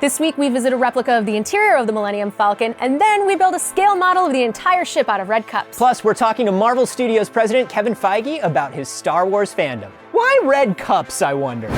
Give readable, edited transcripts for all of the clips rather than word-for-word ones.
This week we visit a replica of the interior of the Millennium Falcon, and then we build a scale model of the entire ship out of red cups. Plus, we're talking to Marvel Studios President Kevin Feige about his Star Wars fandom. Why red cups, I wonder?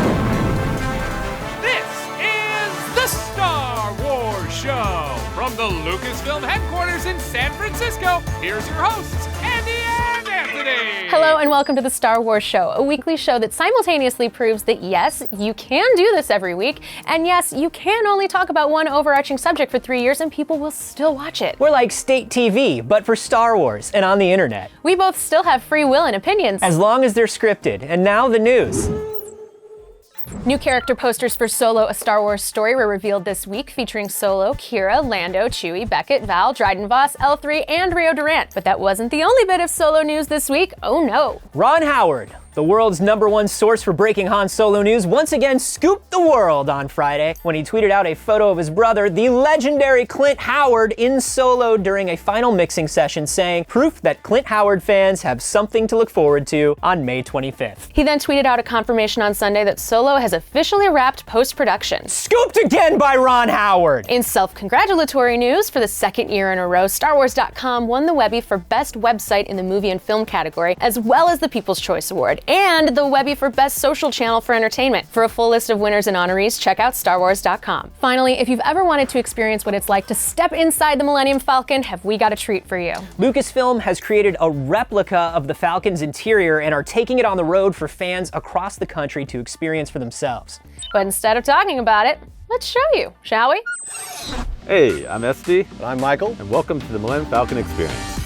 This is the Star Wars Show from the Lucasfilm headquarters in San Francisco. Here's your hosts, Andy and Anthony. Hello and welcome to the Star Wars Show, a weekly show that simultaneously proves that yes, you can do this every week, and yes, you can only talk about one overarching subject for 3 years and people will still watch it. We're like state TV, but for Star Wars and on the internet. We both still have free will and opinions. As long as they're scripted. And now the news. New character posters for Solo: A Star Wars Story were revealed this week, featuring Solo, Kira, Lando, Chewie, Beckett, Val, Dryden Voss, L3, and Rio Durant. But that wasn't the only bit of Solo news this week. Oh no. Ron Howard, the world's #1 source for breaking Han Solo news, once again scooped the world on Friday when he tweeted out a photo of his brother, the legendary Clint Howard, in Solo during a final mixing session, saying, proof that Clint Howard fans have something to look forward to on May 25th. He then tweeted out a confirmation on Sunday that Solo has officially wrapped post-production. Scooped again by Ron Howard! In self-congratulatory news, for the second year in a row, StarWars.com won the Webby for Best Website in the Movie and Film category, as well as the People's Choice Award, and the Webby for Best Social Channel for Entertainment. For a full list of winners and honorees, check out StarWars.com. Finally, if you've ever wanted to experience what it's like to step inside the Millennium Falcon, have we got a treat for you. Lucasfilm has created a replica of the Falcon's interior and are taking it on the road for fans across the country to experience for themselves. But instead of talking about it, let's show you, shall we? Hey, I'm SD. And I'm Michael. And welcome to the Millennium Falcon Experience.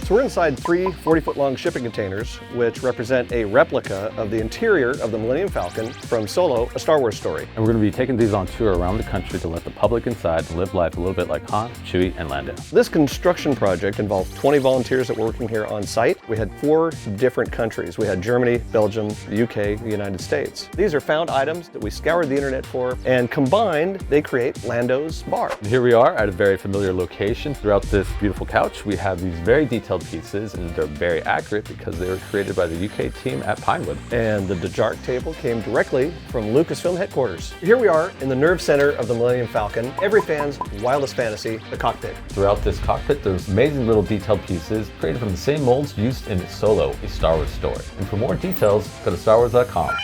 So we're inside 3 40-foot-long shipping containers, which represent a replica of the interior of the Millennium Falcon from Solo: A Star Wars Story. And we're going to be taking these on tour around the country to let the public inside live life a little bit like Han, Chewie, and Lando. This construction project involved 20 volunteers that were working here on site. We had 4 different countries. We had Germany, Belgium, the UK, the United States. These are found items that we scoured the internet for, and combined, they create Lando's bar. And here we are at a very familiar location. Throughout this beautiful couch, we have these very detailed pieces, and they're very accurate because they were created by the UK team at Pinewood. And the Dejarik table came directly from Lucasfilm headquarters. Here we are in the nerve center of the Millennium Falcon, every fan's wildest fantasy, the cockpit. Throughout this cockpit, there's amazing little detailed pieces created from the same molds used in Solo: A Star Wars Story. And for more details, go to StarWars.com.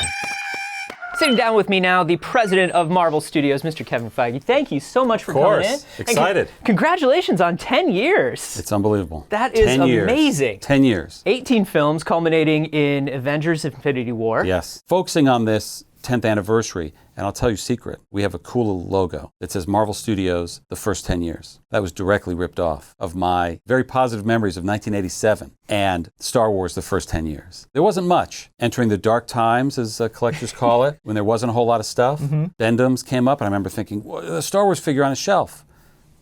Sitting down with me now, the president of Marvel Studios, Mr. Kevin Feige. Thank you so much for coming in. Excited. Congratulations on 10 years. It's unbelievable. That is 10 years. amazing. 10 years. 18 films culminating in Avengers: Infinity War. Yes. Focusing on this 10th anniversary, and I'll tell you a secret. We have a cool little logo that says Marvel Studios, the first 10 years. That was directly ripped off of my very positive memories of 1987 and Star Wars, the first 10 years. There wasn't much. Entering the dark times, as collectors call it, when there wasn't a whole lot of stuff. Bendems came up, and I remember thinking, well, a Star Wars figure on a shelf.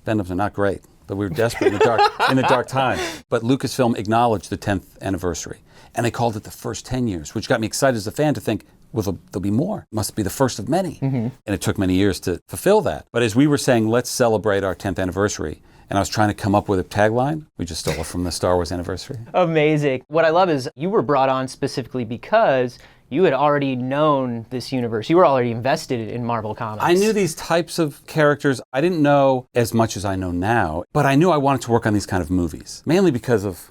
Bendems are not great, but we were desperate in the dark times. But Lucasfilm acknowledged the 10th anniversary, and they called it the first 10 years, which got me excited as a fan to think, well, there'll be more. Must be the first of many. And it took many years to fulfill that. But as we were saying, let's celebrate our 10th anniversary, and I was trying to come up with a tagline, we just stole it from the Star Wars anniversary. Amazing. What I love is you were brought on specifically because you had already known this universe. You were already invested in Marvel Comics. I knew these types of characters. I didn't know as much as I know now, but I knew I wanted to work on these kind of movies, mainly because of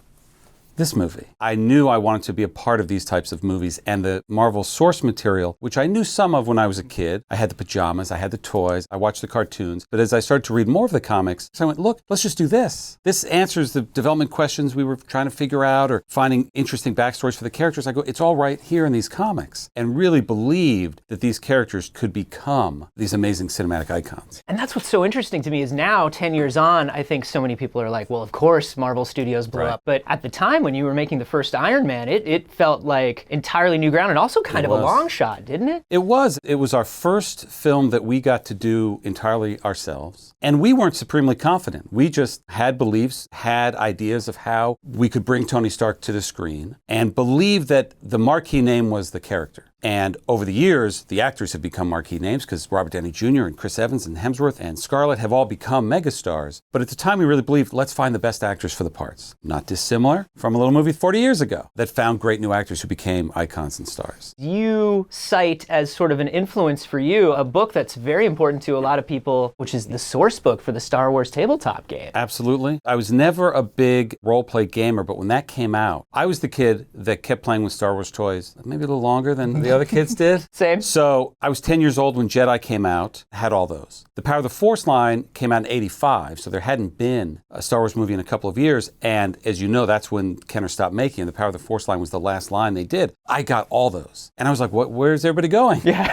this movie. I knew I wanted to be a part of these types of movies, and the Marvel source material, which I knew some of when I was a kid. I had the pajamas, I had the toys, I watched the cartoons. But as I started to read more of the comics, I went, look, let's just do this. This answers the development questions we were trying to figure out, or finding interesting backstories for the characters. I go, it's all right here in these comics. And really believed that these characters could become these amazing cinematic icons. And that's what's so interesting to me is now, 10 years on, I think so many people are like, well, of course Marvel Studios blew up. But at the time when you were making the first Iron Man, it felt like entirely new ground and also kind of a long shot, didn't it? It was. It was our first film that we got to do entirely ourselves. And we weren't supremely confident. We just had beliefs, had ideas of how we could bring Tony Stark to the screen, and believed that the marquee name was the character. And over the years, the actors have become marquee names because Robert Downey Jr. and Chris Evans and Hemsworth and Scarlett have all become megastars. But at the time, we really believed, let's find the best actors for the parts. Not dissimilar from a little movie 40 years ago that found great new actors who became icons and stars. You cite as sort of an influence for you a book that's very important to a lot of people, which is the source book for the Star Wars tabletop game. Absolutely. I was never a big role-play gamer, but when that came out, I was the kid that kept playing with Star Wars toys, maybe a little longer than the other kids did. Same. So I was 10 years old when Jedi came out, had all those. The Power of the Force line came out in '85, so there hadn't been a Star Wars movie in a couple of years. And as you know, that's when Kenner stopped making it. The Power of the Force line was the last line they did. I got all those. And I was like, where's everybody going? Yeah.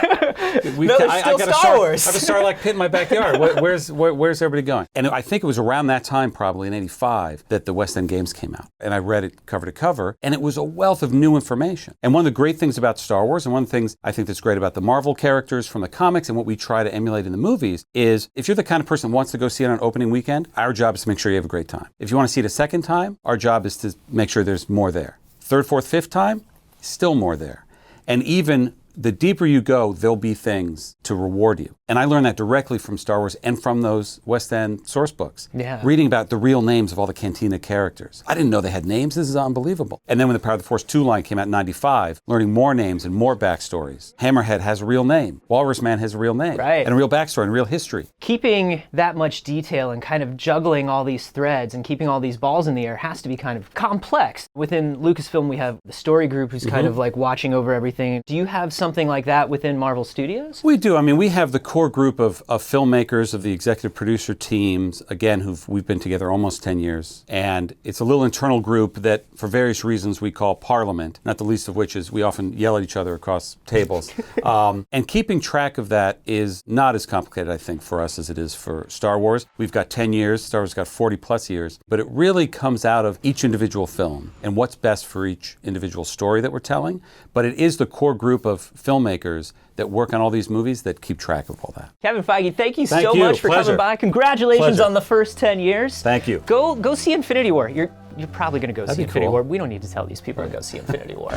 No, there's still Star Wars. I have a Starlight pit in my backyard. Where's everybody going? And I think it was around that time, probably in '85, that the West End Games came out. And I read it cover to cover, and it was a wealth of new information. And one of the great things about Star Wars, and one of the things I think that's great about the Marvel characters from the comics and what we try to emulate in the movies, is if you're the kind of person that wants to go see it on opening weekend, our job is to make sure you have a great time. If you want to see it a second time, our job is to make sure there's more there. Third, fourth, fifth time, still more there. And even the deeper you go, there'll be things to reward you. And I learned that directly from Star Wars and from those West End source books. Yeah. Reading about the real names of all the Cantina characters. I didn't know they had names. This is unbelievable. And then when the Power of the Force 2 line came out in '95, learning more names and more backstories. Hammerhead has a real name. Walrus Man has a real name. Right. And a real backstory and real history. Keeping that much detail and kind of juggling all these threads and keeping all these balls in the air has to be kind of complex. Within Lucasfilm, we have the story group who's kind of like watching over everything. Do you have something like that within Marvel Studios? We do. I mean, we have the core group of filmmakers, of the executive producer teams, again, we've been together almost 10 years. And it's a little internal group that, for various reasons, we call Parliament, not the least of which is we often yell at each other across tables. And keeping track of that is not as complicated, I think, for us as it is for Star Wars. We've got 10 years, Star Wars got 40 plus years, but it really comes out of each individual film and what's best for each individual story that we're telling. But it is the core group of filmmakers that work on all these movies that keep track of all that. Kevin Feige, thank you so Thank you. much for Pleasure. coming by. Congratulations Pleasure. on the first 10 years. Thank you. Go see Infinity War. You're probably going to go That'd see be Infinity cool. War. We don't need to tell these people to go see Infinity War.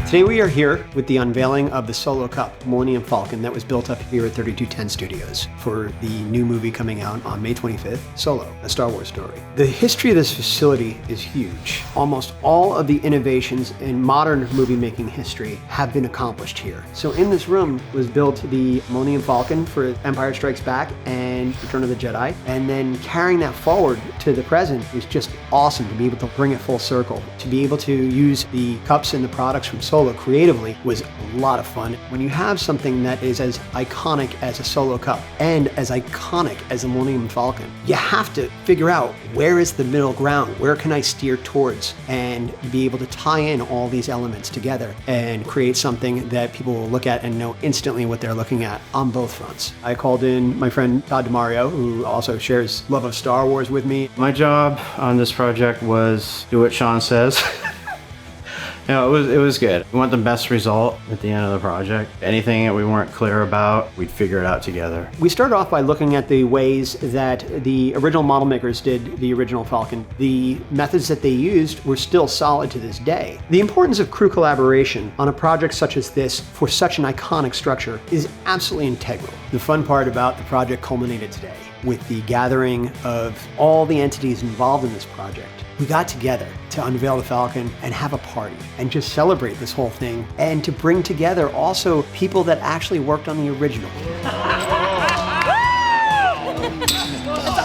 Today we are here with the unveiling of the Solo Cup Millennium Falcon that was built up here at 3210 Studios for the new movie coming out on May 25th, Solo, a Star Wars story. The history of this facility is huge. Almost all of the innovations in modern movie making history have been accomplished here. So in this room was built the Millennium Falcon for Empire Strikes Back and Return of the Jedi, and then carrying that forward to the present is just awesome to be able to bring it full circle. To be able to use the cups and the products from Solo creatively was a lot of fun. When you have something that is as iconic as a Solo Cup and as iconic as the Millennium Falcon, you have to figure out where is the middle ground, where can I steer towards, and be able to tie in all these elements together and create something that people will look at and know instantly what they're looking at on both fronts. I called in my friend Todd DeMario, who also shares love of Star Wars with me. My job on this project was do what Sean says. You know, it was good. We want the best result at the end of the project. Anything that we weren't clear about, we'd figure it out together. We started off by looking at the ways that the original model makers did the original Falcon. The methods that they used were still solid to this day. The importance of crew collaboration on a project such as this for such an iconic structure is absolutely integral. The fun part about the project culminated today with the gathering of all the entities involved in this project. We got together to unveil the Falcon and have a party and just celebrate this whole thing, and to bring together also people that actually worked on the original. That's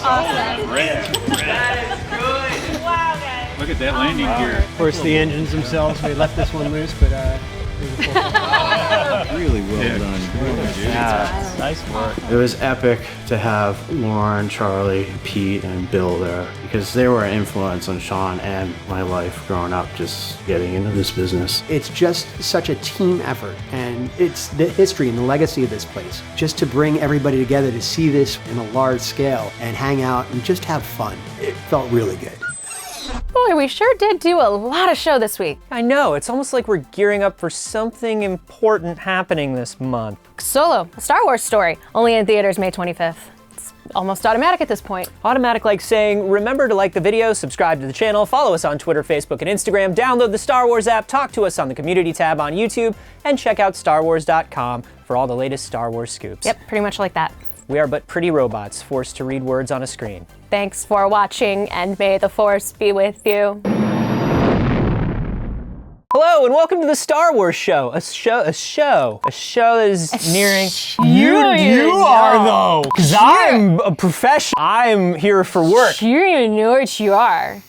awesome. That is good. Wow, guys. Look at that landing gear. Of course, the engines themselves, we left this one loose, but Really well done. Yeah, nice work. It was epic to have Lauren, Charlie, Pete, and Bill there because they were an influence on Sean and my life growing up, just getting into this business. it's just such a team effort, and it's the history and the legacy of this place. Just to bring everybody together to see this in a large scale and hang out and just have fun. It felt really good. Boy, we sure did do a lot of show this week. I know, it's almost like we're gearing up for something important happening this month. Solo, a Star Wars story, only in theaters May 25th. It's almost automatic at this point. Automatic like saying, remember to like the video, subscribe to the channel, follow us on Twitter, Facebook, and Instagram, download the Star Wars app, talk to us on the community tab on YouTube, and check out StarWars.com for all the latest Star Wars scoops. Yep, pretty much like that. We are but pretty robots forced to read words on a screen. Thanks for watching, and may the Force be with you. Hello and welcome to the Star Wars Show. A show that is nearing. You are though, because I'm a professional. I'm here for work. You don't even know what you are.